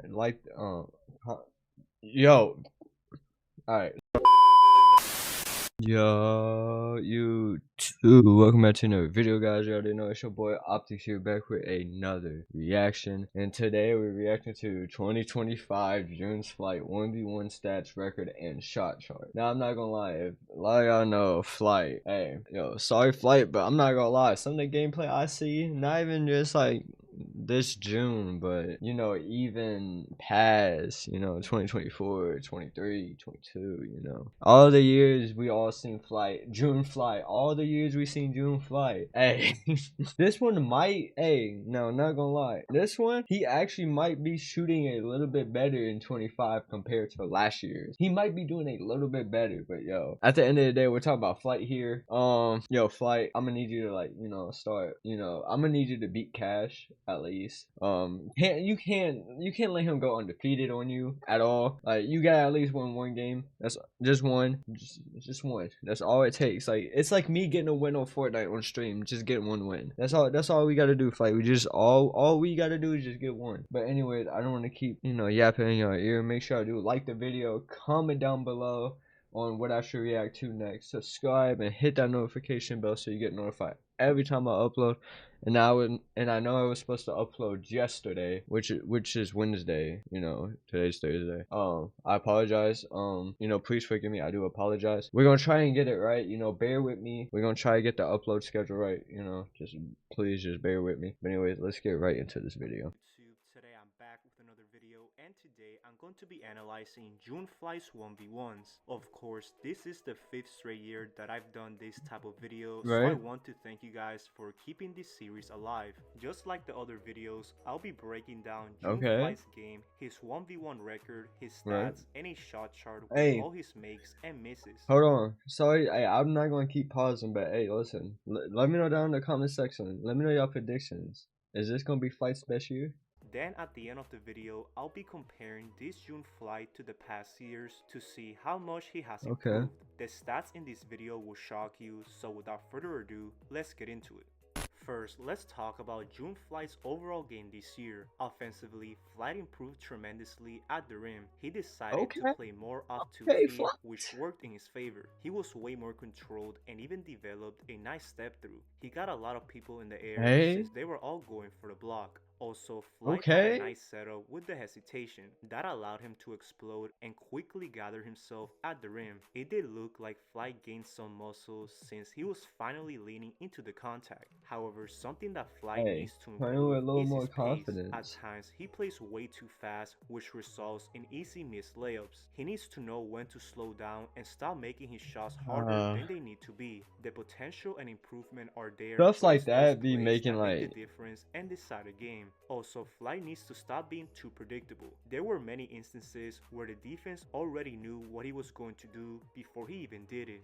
like yo, all right. Yo, you too. Welcome back to another video, guys. You already know it's your boy OpticZ here, back with another reaction. And today we're reacting to 2025 June's Flight 1v1 stats, record, and shot chart. Now, I'm not gonna lie, if a lot of y'all know Flight, hey, yo, sorry Flight, but I'm not gonna lie, some of the gameplay I see, not even just like this June, but you know, even past, you know, 2024, 23, 22, you know, all the years we all seen Flight, June Flight, all the years we seen June Flight. Hey, this one might, hey, no, not gonna lie, this one he actually might be shooting a little bit better in 25 compared to last year's. He might be doing a little bit better, but yo, at the end of the day, we're talking about Flight here. Yo, Flight, I'm gonna need you to, like, you know, start, you know, I'm gonna need you to beat Cash at least. You can't let him go undefeated on you at all. Like, you gotta at least win one game. That's just one, just one. That's all it takes. Like, it's like me getting a win on Fortnite on stream, just getting one win. That's all we gotta do. Like, we just all we gotta do is just get one. But anyways, I don't want to keep, you know, yapping in your ear. Make sure I do like the video, comment down below on what I should react to next. Subscribe and hit that notification bell so you get notified every time I upload. And I know I was supposed to upload yesterday, which is Wednesday. You know, today's Thursday. I apologize. You know, please forgive me. I do apologize. We're gonna try and get it right. You know, bear with me. We're gonna try to get the upload schedule right. You know, please just bear with me. But anyways, let's get right into this video. Today I'm back with another video, and today I'm going to be analyzing June Flight's 1v1s. Of course, this is the 5th straight year that I've done this type of video, so I want to thank you guys for keeping this series alive. Just like the other videos, I'll be breaking down June Flight's game, his 1v1 record, his stats, and a shot chart with all his makes and misses. Hold on, sorry, I'm not gonna keep pausing, but hey, listen, let me know down in the comment section. Let me know your predictions. Is this gonna be Flight's best year? Then at the end of the video, I'll be comparing this June Flight to the past years to see how much he has improved. The stats in this video will shock you, so without further ado, let's get into it. First, let's talk about June Flight's overall game this year. Offensively, Flight improved tremendously at the rim. He decided to play more up 2 feet, which worked in his favor. He was way more controlled and even developed a nice step through. He got a lot of people in the air since they were all going for the block. Also, Flight had a nice setup with the hesitation that allowed him to explode and quickly gather himself at the rim. It did look like Flight gained some muscles since he was finally leaning into the contact. However, something that Flight needs to improve is his pace. At times, he plays way too fast, which results in easy missed layups. He needs to know when to slow down and stop making his shots harder than they need to be. The potential and improvement are there. Stuff like that be making like the difference and decide a game. Also, Flight needs to stop being too predictable. There were many instances where the defense already knew what he was going to do before he even did it.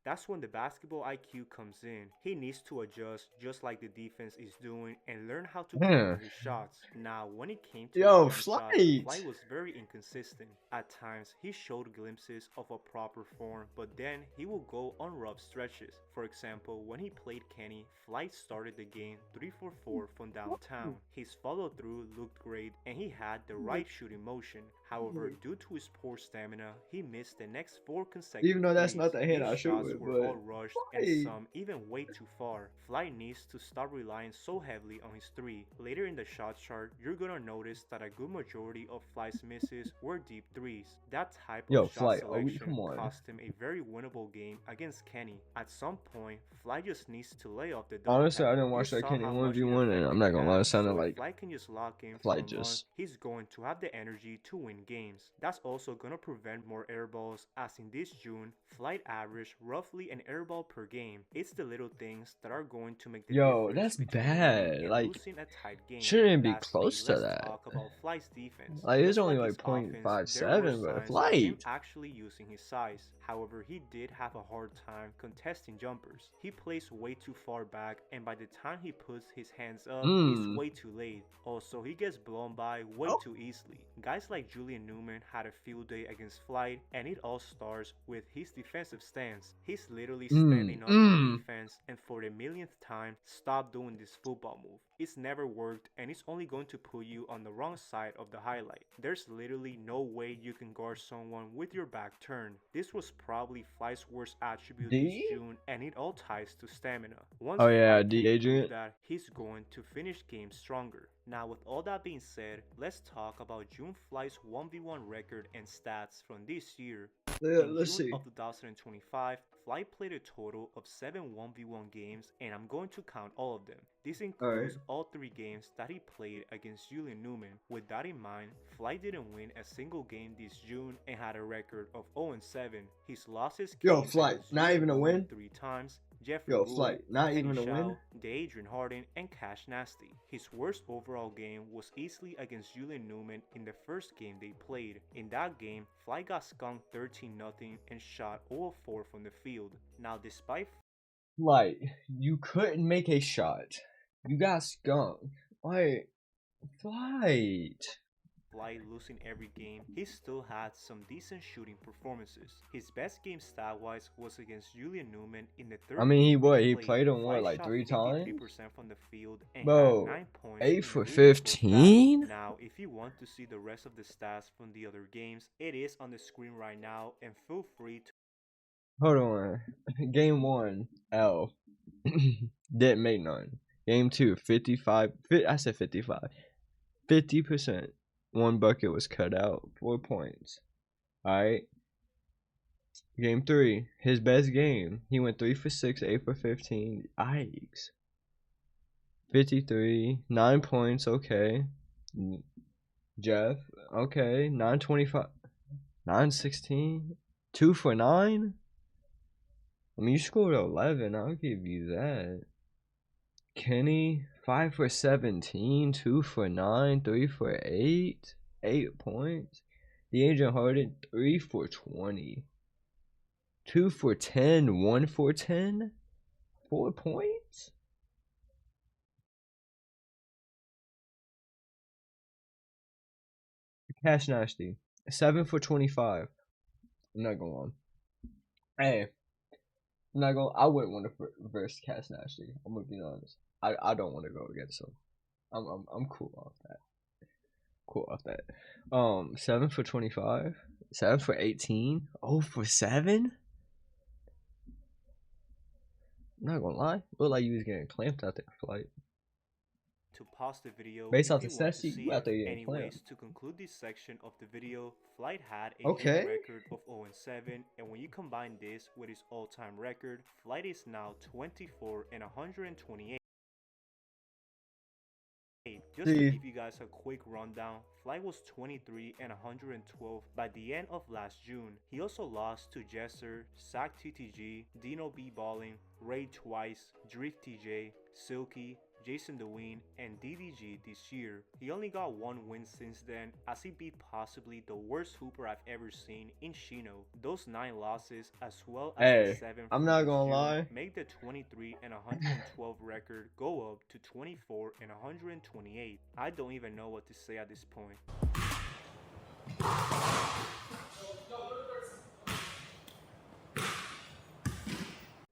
That's when the basketball IQ comes in. He needs to adjust just like the defense is doing and learn how to cover his shots. Now, when it came to Flight was very inconsistent. At times, he showed glimpses of a proper form, but then he will go on rough stretches. For example, when he played Kenny, Flight started the game 3-for-4 from downtown. His follow-through looked great and he had the right shooting motion. However, due to his poor stamina, he missed the next 4 consecutive even though that's not the hit I shoot with, were all rushed and some even way too far. Flight needs to stop relying so heavily on his 3. Later in the shot chart, you're gonna notice that a good majority of Flight's misses were deep 3s. That type of shot selection cost him a very winnable game against Kenny. At some point, Flight just needs to lay off the double. Honestly, I didn't watch that Kenny 1v1, and I'm not gonna lie, it sounded like Flight can just lock in Flight just. He's going to have the energy to win games. That's also gonna prevent more airballs, as in this June, Flight averaged roughly an airball per game. It's the little things that are going to make the difference. That's bad. Like, losing a tight game. Shouldn't be close to that. Talk about Flight's defense. Like, it's only like 0.57, but Flight actually using his size. However, he did have a hard time contesting jumpers. He plays way too far back, and by the time he puts his hands up, it's way too late. Also, he gets blown by way too easily. Guys like Julian Newman had a field day against Flight, and it all starts with his defensive stance. He's literally standing up on defense, and for the millionth time, stop doing this football move. It's never worked, and it's only going to put you on the wrong side of the highlight. There's literally no way you can guard someone with your back turned. This was probably Flight's worst attribute this June, and it all ties to stamina. Once Flight can prove that, he's going to finish games stronger. Now, with all that being said, let's talk about June Flight's 1v1 record and stats from this year. In June of 2025, Flight played a total of 7 1v1 games, and I'm going to count all of them. This includes all 3 games that he played against Julian Newman. With that in mind, Flight didn't win a single game this June and had a record of 0-7. His losses came against not even a win 3 times. Jeffrey Wood, not Kenny even a Shaw, win. Adrian Harden, and Cash Nasty. His worst overall game was easily against Julian Newman in the first game they played. In that game, Fly got skunked 13-0 and shot 0-4 from the field. Now, despite you couldn't make a shot. You got skunked. Flight losing every game, he still had some decent shooting performances. His best game stat-wise was against Julian Newman in the third game he played him 3 times? 53% from the field and Bro, had 9 points. 8 for 15? Now, if you want to see the rest of the stats from the other games, it is on the screen right now, and feel free to... Hold on. Game 1, L. Didn't make none. Game 2, 55. I said 55. 50%. 1 bucket was cut out. 4 points. Alright. Game 3. His best game. He went 3 for 6, 8 for 15. Yikes. 53. 9 points. Okay. Jeff. Okay. 925. 916. 2 for 9. I mean, you scored 11. I'll give you that. Kenny, 5 for 17, 2 for 9, 3 for 8, 8 points. Adrian Harden, 3 for 20, 2 for 10, 1 for 10, 4 points. Cash Nasty, 7 for 25. I'm not going on. Hey, I wouldn't want to verse Cash Nasty. I'm gonna be honest. I don't want to go against him. I'm cool off that. 7 for 25, 7 for 18, 0 for 7. I'm not gonna lie, looked like you was getting clamped out there, Flight. To pause the video based off the stats, you out there getting anyways, clamped. To conclude this section of the video, Flight had a record of 0-7, and when you combine this with his all-time record, Flight is now 24 and 128. Just to give you guys a quick rundown, Flight was 23 and 112 by the end of last June. He also lost to Jesser, Zach TTG, Dino B Balling, Ray Twice, Drift TJ, Silky, Jason DeWeen, and DDG this year. He only got 1 win since then, as he beat possibly the worst hooper I've ever seen in Shino. Those 9 losses, as well as the 7 I'm not gonna lie, make the 23 and 112 record go up to 24 and 128. I don't even know what to say at this point.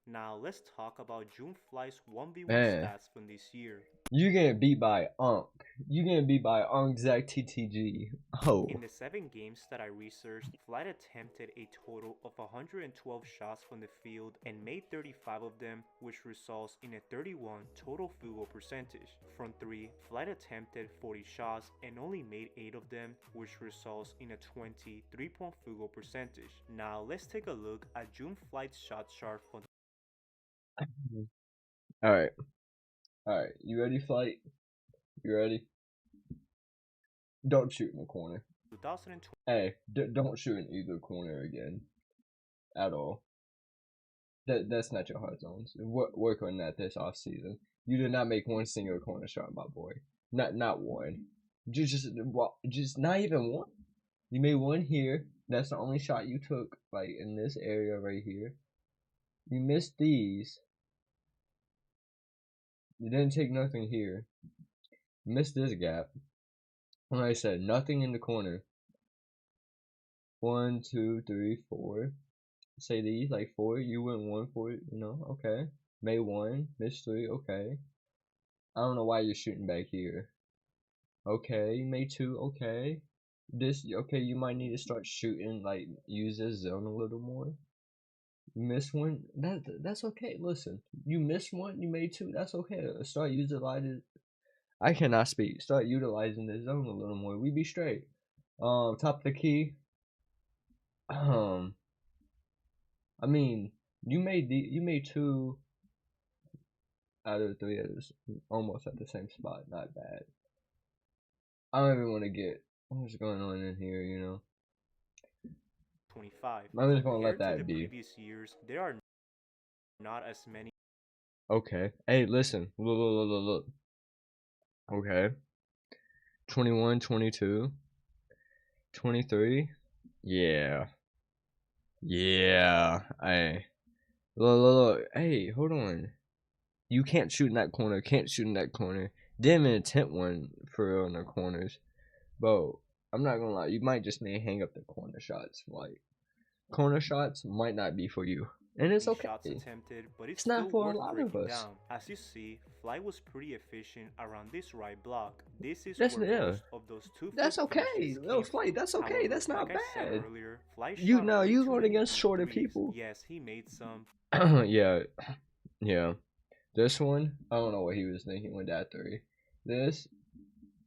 Now let's talk about June Flight's 1v1 stats from this year. You getting beat by Unk. You getting beat by Unk Zach TTG. Oh. In the 7 games that I researched, Flight attempted a total of 112 shots from the field and made 35 of them, which results in a 31 total field goal percentage. From 3, Flight attempted 40 shots and only made 8 of them, which results in a 20 3-point field goal percentage. Now let's take a look at June Flight's shot chart for the Alright, you ready, Flight? You ready? Don't shoot in the corner. 2020. Hey, don't shoot in either corner again. At all. That's not your hard zones. Work on that this off season. You did not make 1 single corner shot, my boy. Not one. Just not even one. You made 1 here. That's the only shot you took, like, in this area right here. You missed these. You didn't take nothing here. You missed this gap. Like I said, nothing in the corner. 1, 2, 3, 4. Say these, like 4. You went 1 for it, you know, okay. Made 1, missed 3, okay. I don't know why you're shooting back here. Okay, you made 2, okay. This, okay, you might need to start shooting, like, use this zone a little more. You missed 1, that's okay. Listen, you missed 1, you made 2, that's okay. Start utilizing, I cannot speak. Start utilizing the zone a little more. We be straight. Top of the key. I mean, you made 2 out of 3 others almost at the same spot. Not bad. I don't even want to get what's going on in here, you know. 25. I'm just gonna let Compared to the that be. previous years, there are not as many. Okay. Hey, listen. Look. Okay. 21, 22, 23. Yeah. Yeah. Hey. Look. Hey, hold on. You can't shoot in that corner. Can't shoot in that corner. Didn't even attempt one for real in the corners. Bro, I'm not gonna lie. You might just need to hang up the corner shots. Like, corner shots might not be for you. And it's okay. Shots attempted, but it's It's not still for a worth lot of breaking us. down. As you see, Fly was pretty efficient around this right block. This is That's, where yeah. most of those 2-foot That's okay. finishes Little came Flight, from. that's okay. However, That's not like I said bad. earlier, Fly You shot know, way you too going many against shorter threes. people. Yes, he made some. Yeah. This one, I don't know what he was thinking with that 3. This,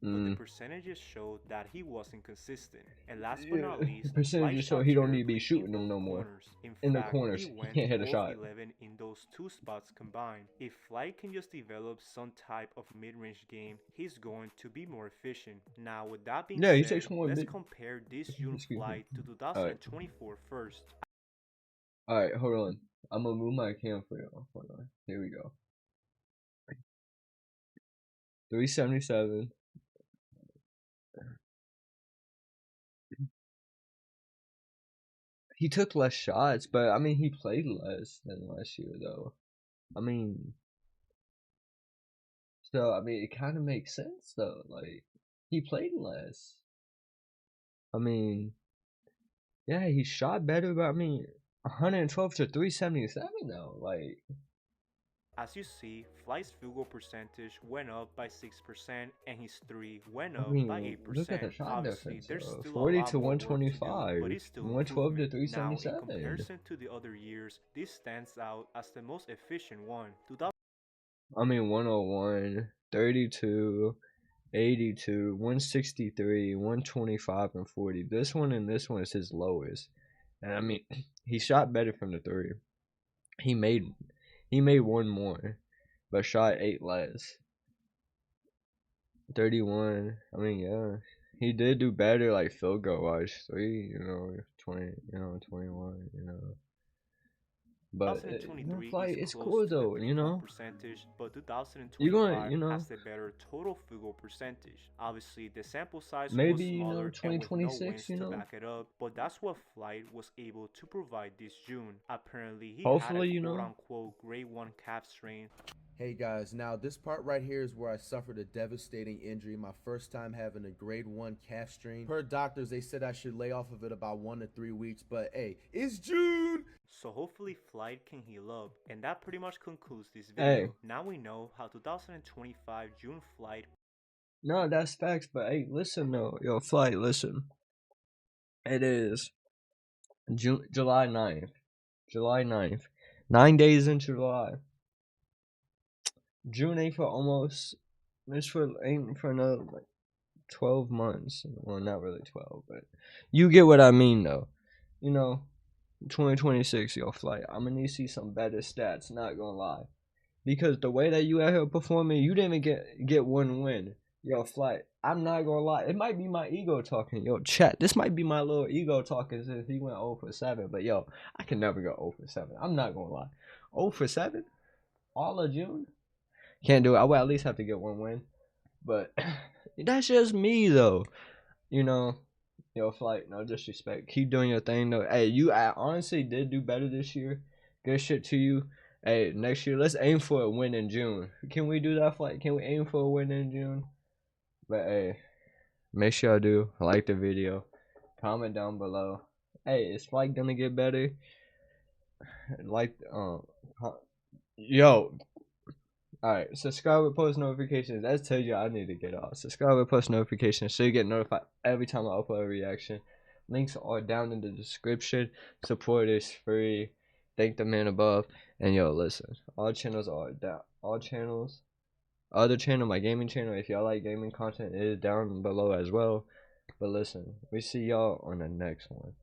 But the percentages showed that he wasn't consistent. And last but yeah, not least, Fly percentages show shot he don't need to be terribly in shooting them both no more. corners. In In the fact, he corners, he went can't hit a 0 of shot. 11 in those 2 spots combined. If Fly can just develop some type of mid-range game, he's going to be more efficient. Now, with that being Yeah, he said, takes more let's mid. compare this June Excuse me. Fly to Alright. 2024 first. Alright, hold on. I'm gonna move my cam for y'all. Hold on. Here we go. 377. He took less shots, but I mean, he played less than last year, though. I mean, so I mean, it kind of makes sense, though. Like, he played less. I mean, yeah, he shot better, but I mean, 112 to 377, though. Like, As you see, Fly's field goal percentage went up by 6% and his 3 went I up by mean, look at 8%. the shot Obviously, difference. there's still a 40 lot to more work to do, but 125, it's still 112 to improvement. Now, in 377. comparison to the other years, this stands out as the most efficient one. I mean, 101, 32, 82, 163, 125, and 40. This one and this one is his lowest. And I mean, he shot better from the 3. He made one more, but shot 8 less. 31. I mean, yeah. He did do better, like, field goal wise. 3, 20, 21, But, 2023 like, is it's close cool, to the though, 3-point percentage, but You're going, 2025 has the better total field goal percentage. Obviously, the sample size was maybe, smaller and with no 2026, wins to back it up, but that's what Flight was able to provide this June. Apparently, he had a hopefully, quote-unquote grade 1 calf strain. Hey guys, now this part right here is where I suffered a devastating injury, my first time having a grade 1 calf strain. Per doctors, they said I should lay off of it about 1 to 3 weeks, but hey, it's June! So hopefully Flight can heal up, and that pretty much concludes this video. Hey. Now we know how 2025 June Flight. No, that's facts, but hey, listen though. Yo, Flight, listen. It is July 9th. July 9th. 9 days into July. June ain't for almost, ain't for another, like, 12 months. Well, not really 12, but you get what I mean, though. 2026, yo, Flight, I'm gonna need to see some better stats, not gonna lie. Because the way that you out here performing, you didn't even get one win. Yo, Flight, I'm not gonna lie. It might be my ego talking. Yo, chat, this might be my little ego talking since he went 0 for 7. But, yo, I can never go 0 for 7. I'm not gonna lie. 0 for 7? All of June? Can't do it. I would at least have to get one win. But that's just me, though. Yo, Flight, no disrespect. Keep doing your thing, though. Hey, I honestly did do better this year. Good shit to you. Hey, next year, let's aim for a win in June. Can we do that, Flight? Can we aim for a win in June? But, hey, make sure y'all do like the video. Comment down below. Hey, is Flight gonna get better? Like, yo. Alright, subscribe with post notifications. That tells you I need to get off. Subscribe with post notifications so you get notified every time I upload a reaction. Links are down in the description. Support is free. Thank the man above. And yo, listen, all channels are down. All channels, other channel, my gaming channel, if y'all like gaming content, is down below as well. But listen, we see y'all on the next one.